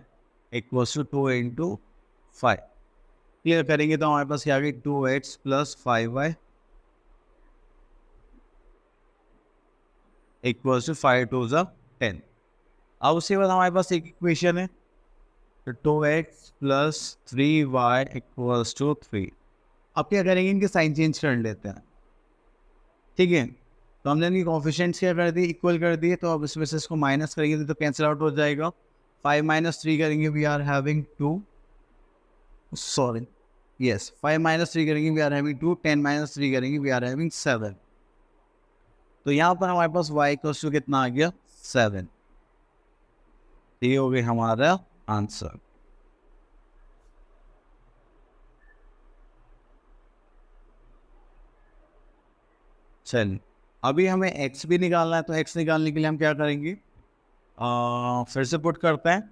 equals to 2 into 5। Clear करेंगे तो हमारे पास क्या आ गई, 2x plus 5y equals to 5 to ज़ा 10। अब उसके बाद हमारे पास एक इक्वेशन है, तो 2x plus 3y equals to 3। अब क्या करेंगे, इनके साइन चेंज कर लेते हैं, ठीक है। तो हमने इनकी कोफिशिएंट्स क्या कर दी, इक्वल कर दिए। तो अब इसमें से इसको माइनस करेंगे तो कैंसिल आउट हो जाएगा। 5 माइनस 3 करेंगे, we are having 2, sorry yes 5 minus 3 करेंगे वी आर हैविंग 2, 10 माइनस 3 करेंगे वी आर हैविंग 7। तो यहाँ पर हमारे पास y इक्वल्स टू कितना आ गया, 7। ये हो गया हमारा आंसर। चलिए, अभी हमें x भी निकालना है, तो x निकालने के लिए हम क्या करेंगे, फिर से पुट करते हैं।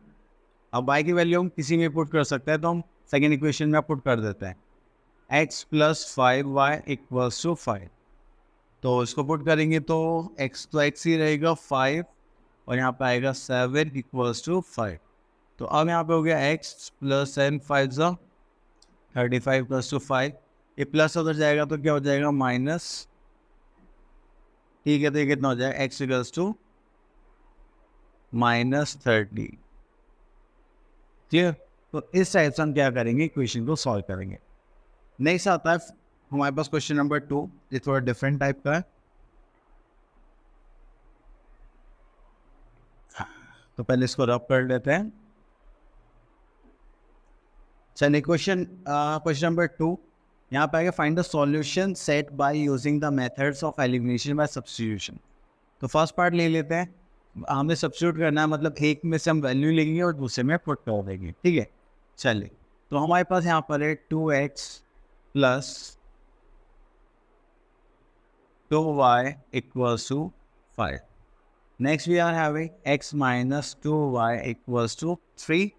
अब y की वैल्यू हम किसी में पुट कर सकते हैं, तो हम सेकेंड इक्वेशन में पुट कर देते हैं, x plus 5y equals to 5। तो इसको पुट करेंगे तो x तो x ही रहेगा 5, और यहाँ पे आएगा 7 इक्वल्स टू 5। तो अब यहाँ पे हो गया x प्लस एन 5 ज़ा 35 प्लस टू 5। ये प्लस उधर जाएगा तो क्या हो जाएगा, माइनस, ठीक है। तो ये कितना हो जाएगा, x इक्वल्स टू -30। क्लियर। तो इस टाइप से हम क्या करेंगे, इक्वेशन को सॉल्व करेंगे। नेक्स्ट आता है हमारे पास क्वेश्चन नंबर 2, ये थोड़ा डिफरेंट टाइप का है। तो पहले इसको रब कर लेते हैं। चलिए, क्वेश्चन नंबर 2 यहाँ पे आएगा, find the solution set by using the methods of elimination by substitution. तो फर्स्ट पार्ट ले लेते हैं, हमें सब्स्टिट्यूट करना है, मतलब एक में से हम वैल्यू लेंगे और दूसरे में पुट कर देंगे, ठीक है। चलिए, तो हमारे पास यहाँ पर है 2x plus 2y equals to 5। Next we are having x minus 2y equals to 3।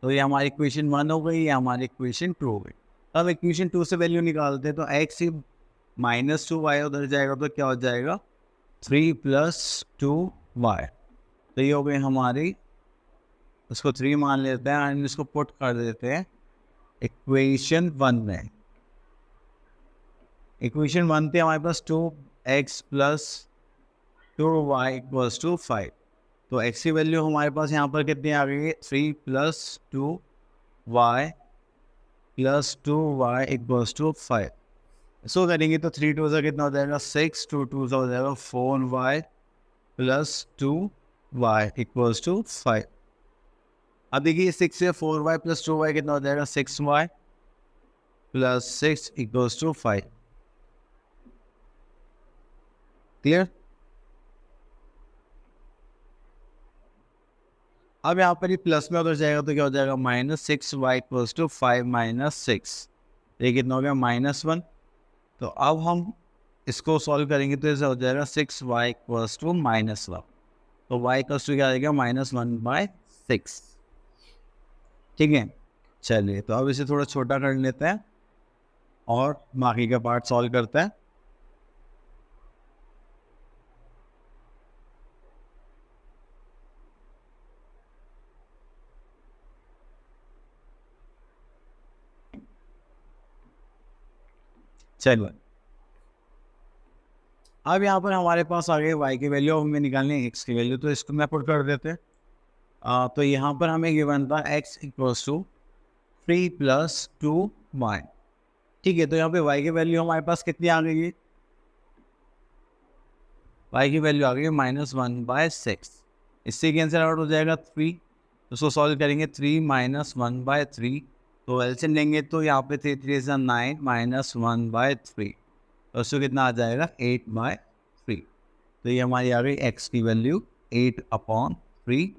तो ये हमारी इक्वेशन 1 हो गई, ये हमारी इक्वेशन 2 हो गई। अब इक्वेशन 2 से वैल्यू निकालते हैं, तो x ही माइनस 2y उधर जाएगा तो क्या हो जाएगा, 3 प्लस 2y। तो ये हो गई हमारी, उसको 3 मान लेते हैं एंड इसको पुट कर देते हैं इक्वेशन 1 में। इक्वेशन 1 थे हमारे पास 2x plus 2y equals to 5। तो x की वैल्यू हमारे पास यहाँ पर कितनी आ गई है, 3 plus 2y plus 2y equals to 5। इसको करेंगे तो 3 2 कितना हो जाएगा, 6, 2 2 हो जाएगा 4y plus 2y equals to 5। अब देखिए 6 से 4y प्लस 2y कितना हो जाएगा, 6y plus 6 equals to 5। Clear. अब यहाँ पर ये प्लस में उधर जाएगा तो क्या हो जाएगा, -6y इक्वल्स टू 5 माइनस 6। ये कितना हो गया, -1। तो अब हम इसको सॉल्व करेंगे तो ऐसा हो जाएगा 6y इक्वल्स टू -1। तो y इक्वल्स टू क्या आएगा, -1/6, ठीक है। चलिए, तो अब इसे थोड़ा छोटा कर लेते हैं और बाकी का पार्ट सॉल्व करते हैं। चलिए, अब यहाँ पर हमारे पास आ गई y की वैल्यू, हमें निकालनी है x की वैल्यू, तो इसको मैं पुट कर देते हैं। तो यहाँ पर हमें गिवन था x equals to 3 plus 2y, ठीक है। तो यहाँ पे y की वैल्यू हमारे पास कितनी आ गई है, y की वैल्यू आ गई -1/6, इससे कैंसिल आउट हो जाएगा 3, तो उसको सॉल्व करेंगे 3 - 1/3, तो एलसीएम लेंगे तो यहाँ पे 3 3 is 9 -1/3, तो उसको कितना आ जाएगा 8/3, तो ये हमारी आ गई x की वैल्यू 8/3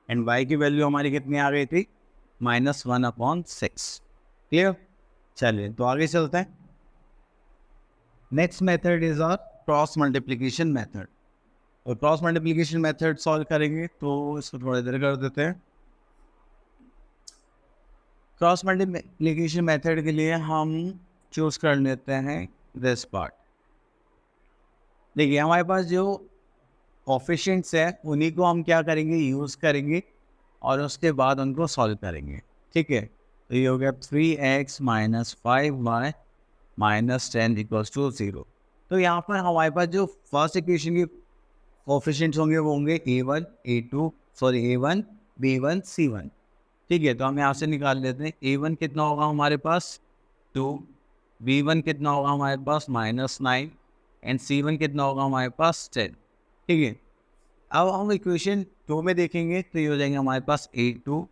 एंड y की वैल्यू हमारी कितनी आ गई थी -1/6। क्लियर? चलिए तो आगे चलते हैं। Next method is are cross multiplication method, और क्रॉस मल्टीप्लिकेशन मेथड सॉल्व करेंगे तो इसको थोड़ी देर कर देते हैं। क्रॉस मल्टीप्लिकेशन मेथड के लिए हम चूज कर लेते हैं दिस पार्ट। देखिए हमारे पास जो कोफिशिएंट्स है उन्हीं को हम क्या करेंगे, यूज़ करेंगे और उसके बाद उनको सॉल्व करेंगे। ठीक है, तो ये हो गया 3x - 5y - 10 = 0। तो यहाँ पर हमारे पास जो फर्स्ट इक्वेशन के कोफिशिएंट्स होंगे वो होंगे a1 a1 b1 c1। ठीक है, तो हम यहाँ से निकाल लेते हैं। a1 कितना होगा हमारे पास 2, b1 कितना होगा हमारे पास -9 एंड c1 कितना होगा हमारे पास 10। ठीक है, अब हम इक्वेशन 2 में देखेंगे तो ये हो जाएंगे हमारे पास a2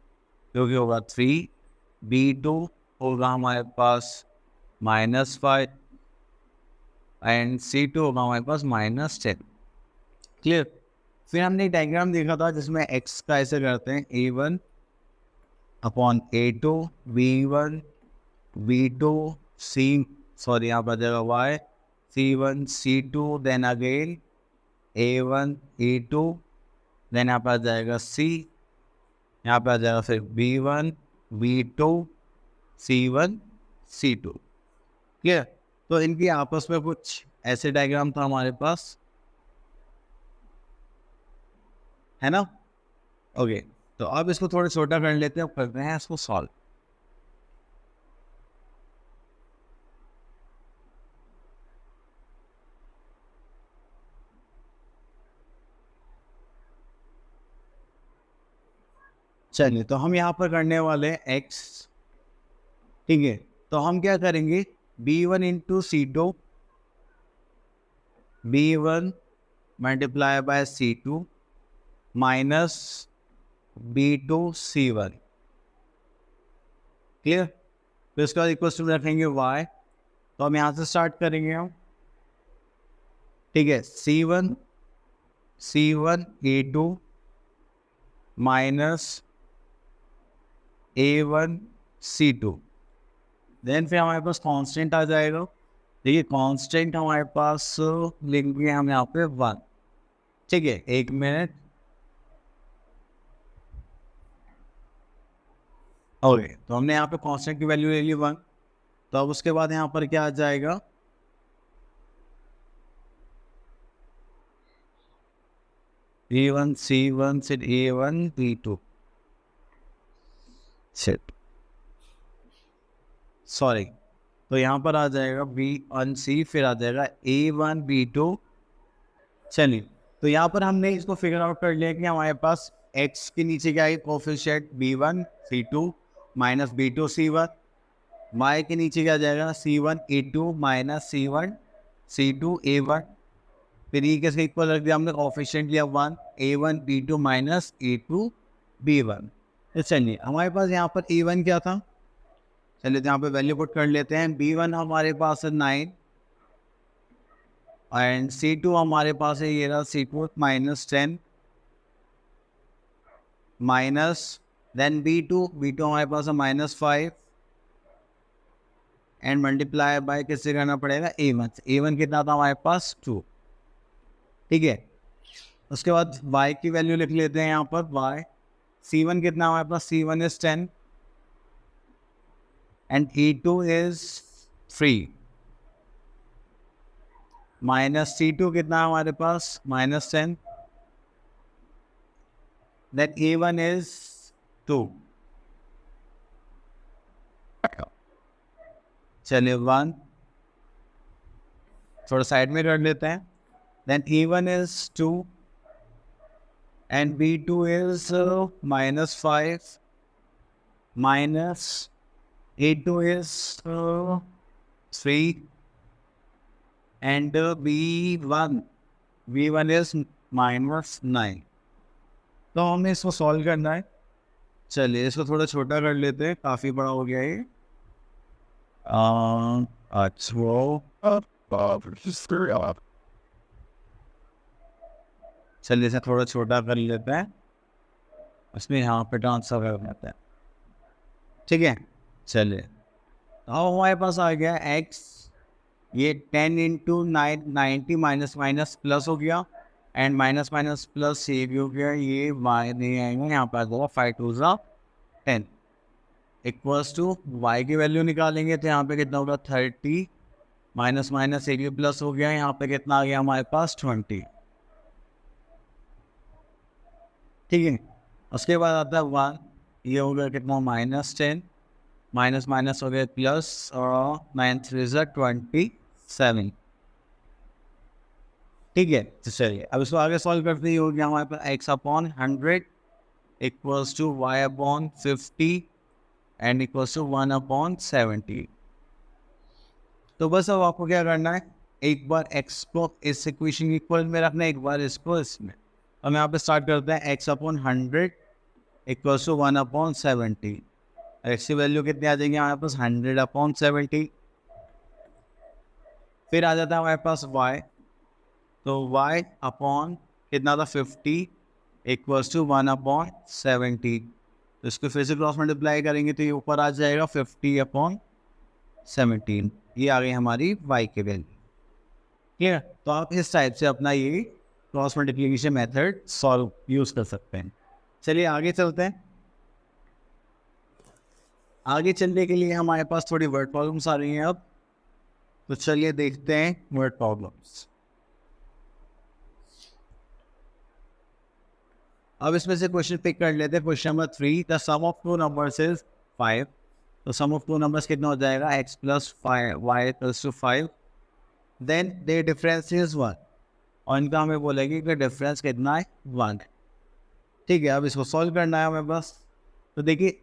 जो कि होगा 3, b2 होगा हमारे पास -5 एंड c2 होगा हमारे पास -10। क्लियर? फिर हमने एक डायग्राम देखा था जिसमें x का ऐसे करते हैं a1 upon a2 b1 b2 c sorry यहाँ पर जाएगा y c1 c2 then again a1 a2 then यहाँ पर आ जाएगा c, यहाँ पर आ जाएगा फिर b1 b2 c1 c2। Clear? तो इनकी आपस में कुछ ऐसे डायग्राम था हमारे पास, है ना? ओके, तो अब इसको थोड़ा छोटा कर लेते हैं, करते हैं इसको सॉल्व। चलिए तो हम यहाँ पर करने वाले हैं x। ठीक है, तो हम क्या करेंगे b1 into c2 b1 multiply by c2 minus b2 c1। Clear? फिर इसके बाद इक्वल टू रखेंगे y, तो हम यहाँ से स्टार्ट करेंगे हम। ठीक है, c1 a2 minus a1 c2, then फिर हमारे पास कांस्टेंट आ जाएगा। देखिए कांस्टेंट हमारे पास लिखेंगे हम यहाँ पे 1। ठीक है, 1 मिनट। ओके, तो हमने यहाँ पे कांस्टेंट की वैल्यू ले ली 1, तो अब उसके बाद यहाँ पर क्या आ जाएगा a1 c1 से a1 b2 सेट, सॉरी, तो यहाँ पर आ जाएगा b1 c, फिर आ जाएगा a1 b2। चलिए, तो यहाँ पर हमने इसको फिगर आउट कर लिया कि हमारे पास x के नीचे क्या है coefficient b1 c2 minus b2 c1, y के नीचे क्या जाएगा c1 a2 minus c1 c2 a1, फिर ये कैसे इक्वल रख दिया हमने, कोफिशिएंट लिया 1 a1 b2 minus a2 b1। तो चलिए हमारे पास यहाँ पर a1 क्या था, चलिए तो यहाँ पे वैल्यू पुट कर लेते हैं। b1 हमारे पास है 9 एंड c2 हमारे पास है ये रहा c2 -10 माइनस देन b2 हमारे पास है -5 एंड मल्टीप्लाई बाय किससे करना पड़ेगा a1 कितना था हमारे पास 2। ठीक है, उसके बाद y की वैल्यू लिख लेते हैं यहाँ पर y c1 कितना हमारे पास c1 is 10 and e2 is 3 minus c2 कितना हमारे पास -10 देन a1 is 2। चलिए 1 थोड़ा साइड में कर लेते हैं, then a1 is 2 and b2 is -5 minus a2 is 3 and b1 v1 is -9। तो हमें इसको सॉल्व करना है। चलिए इसको थोड़ा छोटा कर लेते हैं, काफ़ी बड़ा हो गया ये। चलिए इसे थोड़ा छोटा कर लेते हैं, उसमें यहाँ पे ट्रांसफर कर देते हैं। ठीक है, चलिए अब हमारे पास आ गया x, ये 10 इंटू 90 माइनस माइनस प्लस हो गया, एंड माइनस माइनस प्लस से भी हो गया, ये y नहीं आएंगे, यहाँ पर होगा 5 2 10 इक्वल्स टू y की वैल्यू निकालेंगे तो यहाँ पे कितना होगा 30, माइनस माइनस एक भी प्लस हो गया, यहाँ पे कितना आ गया हमारे पास 20। ठीक है, उसके बाद आता है 1, ये हो गया कितना -10, माइनस माइनस हो गया प्लस, और 9 3 27। ठीक है, तो चलिए अब इसको आगे सॉल्व करते ही हो गया हमारे पास x/100 equals to y/50 and equals to 1/70। तो बस अब आपको क्या करना है, एक बार x को इस इक्वेशन इक्वल में रखना है, एक बार इसको इसमें। हम यहाँ पे स्टार्ट करते हैं x/100 इक्वल्स टू 1/70। x की वैल्यू कितनी आ जाएगी हमारे पास 100/70। फिर आ जाता है हमारे पास y, तो y अपॉन कितना था 50 इक्वल्स टू 1/70। तो इसको फिर से क्रॉस मल्टीप्लाई करेंगे तो ये ऊपर आ जाएगा 50/17। ये आ गई हमारी y की वैल्यू। ठीक है, तो आप इस टाइप से अपना ये cross multiplication method solve use कर सकते हैं। चलिए आगे चलते हैं। आगे चलने के लिए हमारे पास थोड़ी वर्ड प्रॉब्लम्स आ रही हैं अब, तो चलिए देखते हैं वर्ड प्रॉब्लम्स। अब इसमें से क्वेश्चन पिक कर लेते हैं। Question number 3, the sum of two numbers is 5। तो सम ऑफ टू नंबर्स कितना हो जाएगा, x plus 5 y plus two 5, then the difference is 1, और इनका हमें बोलेगी कि डिफरेंस कितना है 1। ठीक है, अब इसको सॉल्व करना है हमें बस। तो देखिए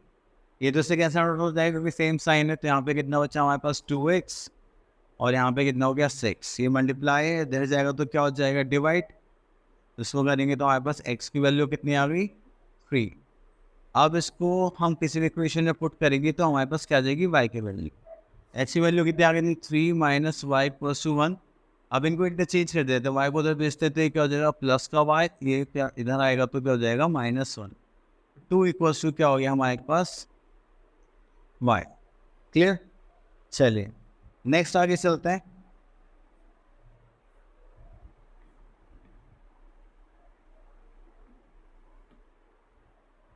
ये तो इससे कैसे आउट हो जाएगा क्योंकि सेम साइन है, तो यहाँ पे कितना बचा हमारे पास 2x, और यहाँ पे कितना हो गया 6। ये मल्टीप्लाई है, इधर जाएगा तो क्या हो जाएगा डिवाइड। इसको करेंगे तो हमारे पास x की वैल्यू कितनी आ गई 3। अब इसको हम किसी भी इक्वेशन में पुट करेंगे तो हमारे पास क्या आ जाएगी y की वैल्यू। x की वैल्यू कितनी आ गई 3 माइनस वाई प्लस टू 1। अब इनको इंटरचेंज कर देते हैं, y को उधर भेजते थे, क्या हो जाएगा प्लस का y, ये क्या इधर आएगा तो क्या हो जाएगा -1। 2 इक्वल्स टू क्या हो गया हमारे पास y। क्लियर, चलिए नेक्स्ट आगे चलते हैं।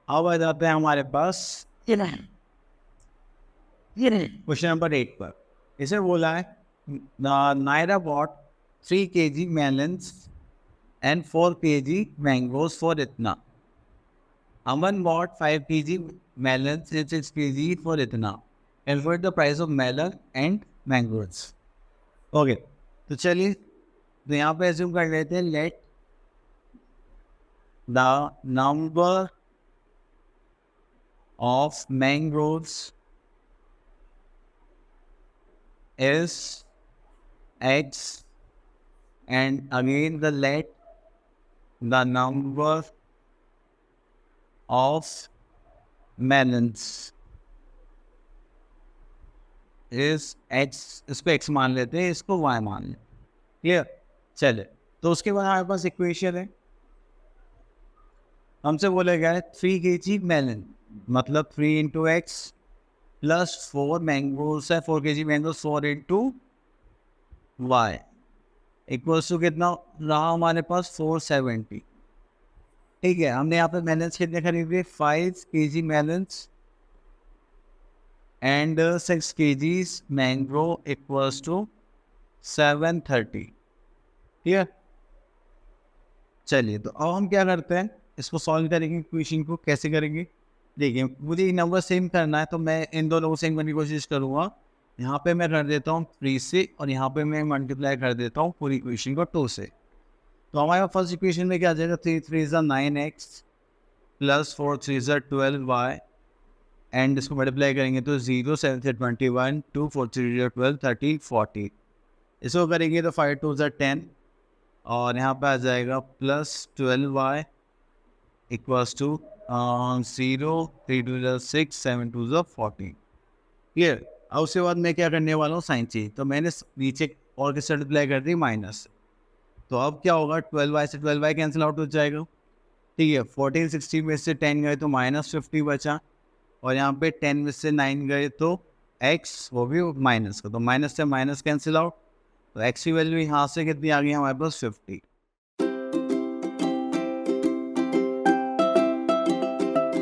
अब आ जाते हैं हमारे पास क्वेश्चन नंबर 8 पर। इसे बोला है Naira bought 3 kg melons and 4 kg mangoes for इतना। Aman bought 5 kg melons and 6 kg for इतना। Calculate the price of melon and mangoes। Okay, तो चलिए तो यहाँ पे एज्यूम कर लेते हैं, let the number of mangoes is x, and again the let the number of melons is x। इसको x मान लेते हैं, इसको y मान लेते हैं। क्लियर, चले तो उसके बाद हमारे पास इक्वेशन है, हमसे बोला गया है 3 kg मेलन, मतलब 3 इंटू एक्स प्लस 4 मैंगोस है, 4 kg mangoes 4 into Y equals to कितना रहा हमारे पास 470। ठीक है, हमने यहाँ पे मेलन्स कितने खरीदे 5 kg melons and 6 kg mango equals to 730। ठीक है, चलिए तो अब हम क्या करते हैं, इसको सॉल्व करेंगे। इक्वेशन को कैसे करेंगे, देखिए मुझे नंबर सेम करना है तो मैं इन दोनों को सेम करने की कोशिश करूँगा। यहाँ पे मैं कर देता हूँ 3 से, और यहाँ पे मैं मल्टीप्लाई कर देता हूँ पूरी इक्वेशन को 2 से। तो हमारे फर्स्ट इक्वेशन में क्या आ जाएगा, 3 3 ज़ा 9x प्लस 4 3 ज़ा 12y, एंड इसको मल्टीप्लाई करेंगे तो 0 7 से 21 2 4 3 12 30 40। इसको करेंगे तो 5 2 ज़ा 10 और यहाँ पे आ जाएगा +12y इक्वल्स टू 0, 3 2 6, 7 2 14। क्लियर। अब उसके बाद मैं क्या करने वाला हूँ, साइन चेंज। तो मैंने नीचे और किस साइड अप्लाई कर दी, माइनस। तो अब क्या होगा, 12y से 12y कैंसिल आउट हो जाएगा। ठीक है, 14 60 में से 10 गए तो -50 बचा, और यहाँ पे 10 में से 9 गए तो x वो भी माइनस का, तो माइनस से माइनस कैंसिल आउट। तो x की वैल्यू यहाँ से कितनी आ गई हमारे पास, 50।